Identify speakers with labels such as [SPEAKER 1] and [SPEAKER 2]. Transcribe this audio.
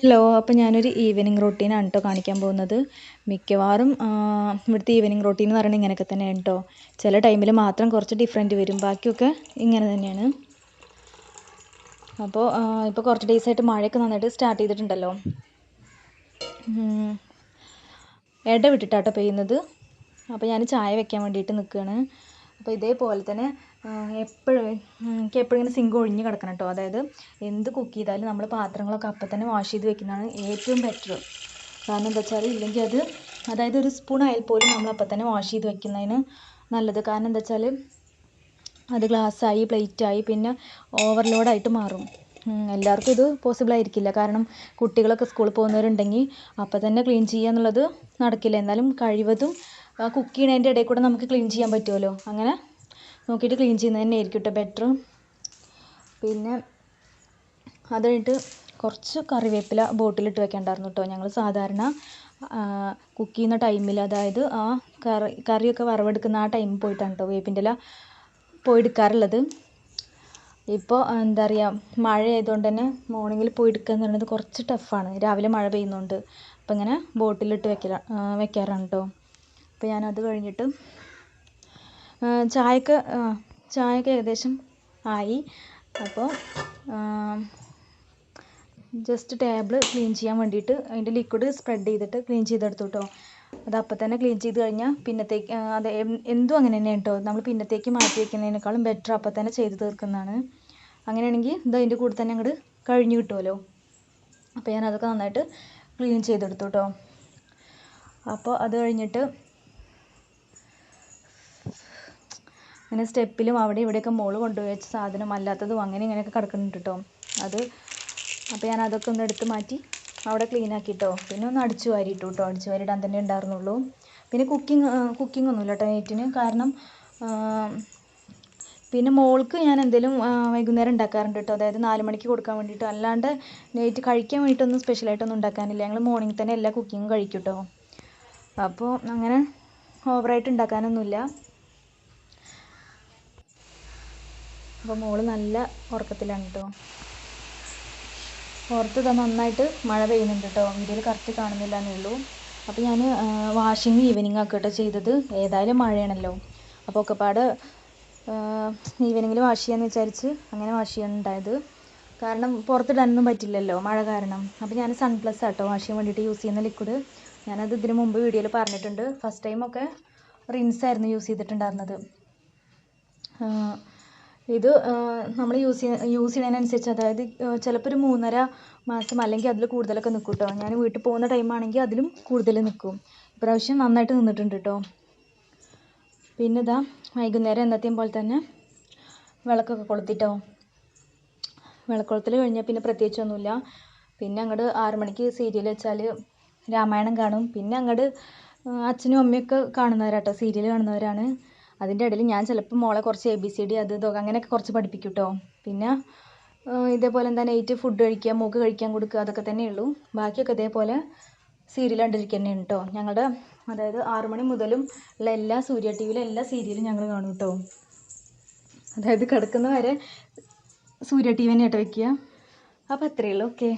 [SPEAKER 1] Hello, അപ്പോൾ ഞാനൊരു evening റൊട്ടീനാണ് കേട്ടോ കാണിക്കാൻ പോകുന്നത്. മിക്കവാറും ഇവിടുത്തെ ഈവനിങ് റൊട്ടീൻ എന്ന് പറയുന്നത് ഇങ്ങനെയൊക്കെ തന്നെയാണ് കേട്ടോ. ചില ടൈമിൽ മാത്രം കുറച്ച് ഡിഫറെൻറ്റ് വരും, ബാക്കിയൊക്കെ ഇങ്ങനെ തന്നെയാണ്. അപ്പോൾ ഇപ്പോൾ കുറച്ച് ഡേയ്സായിട്ട് മഴയൊക്കെ നന്നായിട്ട് സ്റ്റാർട്ട് ചെയ്തിട്ടുണ്ടല്ലോ. ഇടവിട്ടിട്ടാട്ടോ പെയ്യുന്നത്. അപ്പോൾ ഞാൻ ചായ വെക്കാൻ വേണ്ടിയിട്ട് നിൽക്കുകയാണ്. അപ്പോൾ ഇതേപോലെ തന്നെ എനിക്ക് എപ്പോഴും ഇങ്ങനെ സിങ്ക് ഒഴിഞ്ഞ് കിടക്കണം കേട്ടോ. അതായത് എന്ത് കുക്ക് ചെയ്താലും നമ്മൾ പാത്രങ്ങളൊക്കെ അപ്പം തന്നെ വാഷ് ചെയ്ത് വെക്കുന്നതാണ് ഏറ്റവും ബെറ്റർ. കാരണം എന്താ വെച്ചാൽ ഇല്ലെങ്കിൽ അതായത് ഒരു സ്പൂൺ ആയാൽ പോലും നമ്മൾ അപ്പം തന്നെ വാഷ് ചെയ്ത് വെക്കുന്നതിന് നല്ലത്. കാരണം എന്താ വെച്ചാൽ അത് ഗ്ലാസ്സായി പ്ലേറ്റായി പിന്നെ ഓവർലോഡായിട്ട് മാറും. എല്ലാവർക്കും ഇത് പോസിബിൾ ആയിരിക്കില്ല. കാരണം കുട്ടികളൊക്കെ സ്കൂളിൽ പോകുന്നവരുണ്ടെങ്കിൽ അപ്പം തന്നെ ക്ലീൻ ചെയ്യുക എന്നുള്ളത് നടക്കില്ല. എന്നാലും കഴിവതും കുക്ക് ചെയ്യുന്നതിൻ്റെ ഇടയിൽ കൂടെ നമുക്ക് ക്ലീൻ ചെയ്യാൻ പറ്റുമല്ലോ. അങ്ങനെ നോക്കിയിട്ട് ക്ലീൻ ചെയ്യുന്നത് തന്നെ ആയിരിക്കും കേട്ടോ ബെറ്റർ. പിന്നെ അത് കഴിഞ്ഞിട്ട് കുറച്ച് കറിവേപ്പില ബോട്ടിലിട്ട് വെക്കേണ്ടായിരുന്നു കേട്ടോ. ഞങ്ങൾ സാധാരണ കുക്ക് ചെയ്യുന്ന ടൈമിൽ, അതായത് ആ കറിയൊക്കെ വറവെടുക്കുന്ന ആ ടൈമിൽ പോയിട്ടാണ് കേട്ടോ വേപ്പിൻ്റെ ഇല പോയി എടുക്കാറുള്ളത്. ഇപ്പോൾ എന്താ പറയുക, മഴ ആയതുകൊണ്ട് തന്നെ മോർണിംഗിൽ പോയി എടുക്കുക എന്ന് പറയുന്നത് കുറച്ച് ടഫാണ്, രാവിലെ മഴ പെയ്യുന്നതുകൊണ്ട്. അപ്പോൾ ഇങ്ങനെ ബോട്ടിലിട്ട് വെക്കാറാണ് കേട്ടോ. അപ്പോൾ ഞാനത് കഴിഞ്ഞിട്ട് ചായക്ക് ഏകദേശം ആയി. അപ്പോൾ ജസ്റ്റ് ടേബിൾ ക്ലീൻ ചെയ്യാൻ വേണ്ടിയിട്ട് അതിൻ്റെ ലിക്വിഡ് സ്പ്രെഡ് ചെയ്തിട്ട് ക്ലീൻ ചെയ്തെടുത്തു കേട്ടോ. അത് അപ്പം തന്നെ ക്ലീൻ ചെയ്ത് കഴിഞ്ഞാൽ പിന്നത്തേക്ക് അത് എന്തും അങ്ങനെ തന്നെയാണ് കേട്ടോ. നമ്മൾ പിന്നത്തേക്ക് മാറ്റി വയ്ക്കുന്നതിനേക്കാളും ബെറ്റർ അപ്പം തന്നെ ചെയ്ത് തീർക്കുന്നതാണ്. അങ്ങനെയാണെങ്കിൽ ഇത് അതിൻ്റെ കൂടെ തന്നെ അങ്ങോട്ട് കഴിഞ്ഞ് കിട്ടുമല്ലോ. അപ്പോൾ ഞാൻ അതൊക്കെ നന്നായിട്ട് ക്ലീൻ ചെയ്തെടുത്തു കേട്ടോ. അപ്പോൾ അത് കഴിഞ്ഞിട്ട് അങ്ങനെ സ്റ്റെപ്പിലും അവിടെ ഇവിടെയൊക്കെ മോള് കൊണ്ടുപോയി വെച്ച സാധനം അല്ലാത്തതും അങ്ങനെ ഇങ്ങനെയൊക്കെ കിടക്കുന്നുണ്ട് കേട്ടോ. അപ്പോൾ ഞാൻ അതൊക്കെ ഒന്ന് എടുത്ത് മാറ്റി അവിടെ ക്ലീൻ ആക്കി കേട്ടോ. പിന്നെ ഒന്ന് അടിച്ചു വാരിയിട്ടു കേട്ടോ. അടിച്ചു വാരിയിടാൻ തന്നെ ഉണ്ടായിരുന്നുള്ളൂ. പിന്നെ കുക്കിംഗ് ഒന്നുമില്ല കേട്ടോ നൈറ്റിന്. കാരണം പിന്നെ മോൾക്ക് ഞാൻ എന്തെങ്കിലും വൈകുന്നേരം ഉണ്ടാക്കാറുണ്ട് കേട്ടോ. അതായത് 4 മണിക്ക് കൊടുക്കാൻ വേണ്ടിയിട്ട്. അല്ലാണ്ട് നൈറ്റ് കഴിക്കാൻ വേണ്ടിയിട്ടൊന്നും സ്പെഷ്യലായിട്ടൊന്നും ഉണ്ടാക്കാനില്ല. ഞങ്ങൾ മോർണിംഗ് തന്നെ എല്ലാ കുക്കിങ്ങും കഴിക്കും കേട്ടോ. അപ്പോൾ അങ്ങനെ ഓവറായിട്ട് ഉണ്ടാക്കാനൊന്നുമില്ല. അപ്പോൾ മോള് നല്ല ഉറക്കത്തിലാണ് കേട്ടോ. പുറത്ത് നന്നായിട്ട് മഴ പെയ്യുന്നുണ്ട് കേട്ടോ. വീഡിയോയിൽ കറക്റ്റ് കാണുന്നില്ല എന്നേ ഉള്ളൂ. അപ്പോൾ ഞാൻ വാഷിങ് ഈവനിങ് ആക്കുക കേട്ടോ ചെയ്തത്. ഏതായാലും മഴയാണല്ലോ. അപ്പോൾ ഒക്കെപ്പാട് ഈവനിങ്ങിൽ വാഷ് ചെയ്യാമെന്ന് വിചാരിച്ച് അങ്ങനെ വാഷ് ചെയ്യാനുണ്ടായത്. കാരണം പുറത്തിടാനൊന്നും പറ്റില്ലല്ലോ മഴ കാരണം. അപ്പോൾ ഞാൻ സൺപ്ലസ് ആട്ടോ വാഷ് ചെയ്യാൻ വേണ്ടിയിട്ട് യൂസ് ചെയ്യുന്ന ലിക്വിഡ്. ഞാനത് ഇതിന് മുമ്പ് വീഡിയോയിൽ പറഞ്ഞിട്ടുണ്ട്. ഫസ്റ്റ് ടൈമൊക്കെ റിൻസായിരുന്നു യൂസ് ചെയ്തിട്ടുണ്ടായിരുന്നത്. ഇത് നമ്മൾ യൂസ് ചെയ്യുന്നതിനനുസരിച്ച്, അതായത് ചിലപ്പോൾ ഒരു 3.5 മാസം അല്ലെങ്കിൽ അതിൽ കൂടുതലൊക്കെ നിൽക്കും കേട്ടോ. ഞാൻ വീട്ടിൽ പോകുന്ന ടൈമാണെങ്കിൽ അതിലും കൂടുതൽ നിൽക്കും. ഇപ്രാവശ്യം നന്നായിട്ട് നിന്നിട്ടുണ്ട് കേട്ടോ. പിന്നെ ഇതാ വൈകുന്നേരം എന്നത്തെയും പോലെ തന്നെ വിളക്കൊക്കെ കൊളുത്തിട്ടോ. വിളക്കൊളുത്തൽ കഴിഞ്ഞാൽ പിന്നെ പ്രത്യേകിച്ചൊന്നുമില്ല. പിന്നെ അങ്ങോട്ട് 6 മണിക്ക് സീരിയൽ വെച്ചാൽ രാമായണം കാണും. പിന്നെ അങ്ങോട്ട് അച്ഛനും അമ്മയൊക്കെ കാണുന്നവരാട്ടോ, സീരിയൽ കാണുന്നവരാണ്. അതിൻ്റെ ഇടയിൽ ഞാൻ ചിലപ്പോൾ മോളെ കുറച്ച് ABCD അത് ഇതൊക്കെ അങ്ങനെയൊക്കെ കുറച്ച് പഠിപ്പിക്കും കേട്ടോ. പിന്നെ ഇതേപോലെ എന്താ നൈറ്റ് ഫുഡ് കഴിക്കുക, മൂക്ക് കഴിക്കാൻ കൊടുക്കുക, അതൊക്കെ തന്നെയുള്ളൂ. ബാക്കിയൊക്കെ ഇതേപോലെ സീരിയൽ കണ്ടിരിക്കുക തന്നെയാണ് കേട്ടോ. ഞങ്ങളുടെ അതായത് 6 മണി മുതലും ഉള്ള എല്ലാ സൂര്യ TV-യിലെ എല്ലാ സീരിയലും ഞങ്ങൾ കാണും കേട്ടോ. അതായത് കിടക്കുന്ന വരെ സൂര്യ TV തന്നെ ആയിട്ട് വയ്ക്കുക. അപ്പോൾ അത്രയേ ഉള്ളൂ. ഓക്കെ.